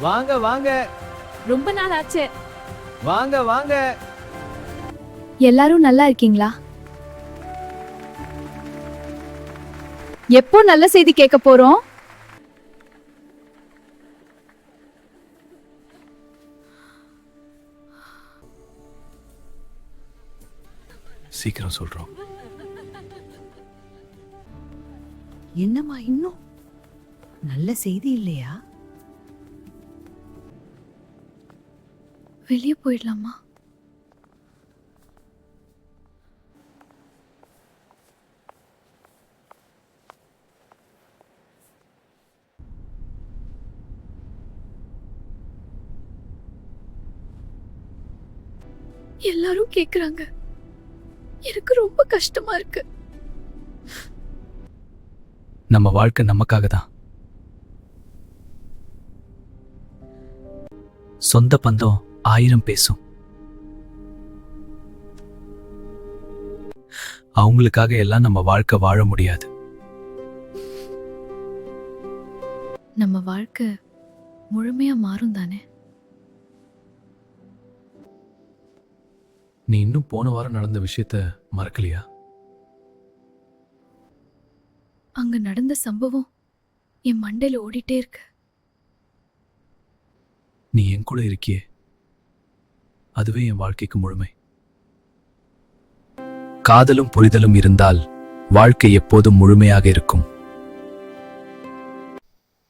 வாங்க வாங்க. ரொம்ப நாள் ஆச்சு. வாங்க வாங்க. எல்லாரும் நல்லா இருக்கீங்களா? எப்போ நல்ல செய்தி கேட்க போறோம்? சீக்கிரம் சொல்றோம். என்னம்மா இன்னும் நல்ல செய்தி இல்லையா? வெளியே போயிடலாமா? எல்லாரும் கேக்குறாங்க. எனக்கு ரொம்ப கஷ்டமா இருக்கு. நம்ம வாழ்க்கை நமக்காக தான். சொந்த பந்தம் 1000 பேசும். அவங்களுக்காக எல்லாம் நம்ம வாழ்க்கை வாழ முடியாது. நம்ம வாழ்க்கை முழுமையா மாறும் தானே? நீ இன்னும் போன வாரம் நடந்த விஷயத்த மறக்கலையா? அங்க நடந்த சம்பவம் என் மண்டையில ஓடிட்டே இருக்கு. நீ என் கூட இருக்கியே, அதுவே என் வாழ்க்கைக்கு முழுமை. காதலும் புரிதலும் இருந்தால் வாழ்க்கை எப்போதும் முழுமையாக இருக்கும்.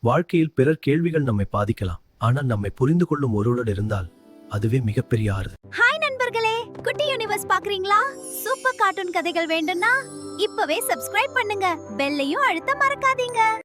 வாழ்க்கையில் பிறர் கேள்விகள் நம்மை பாதிக்கலாம், ஆனால் நம்மை புரிந்து கொள்ளும் ஒருவர் இருந்தால் அதுவே மிகப்பெரிய ஆறுதல். ஹாய் நண்பர்களே, குட்டி யூனிவர்ஸ் பாக்குறீங்களா? சூப்பர் கார்ட்டூன் கதைகள் வேண்டும்னா இப்பவே சப்ஸ்கிரைப் பண்ணுங்க. பெல்லையும் அழுத்த மறக்காதீங்க.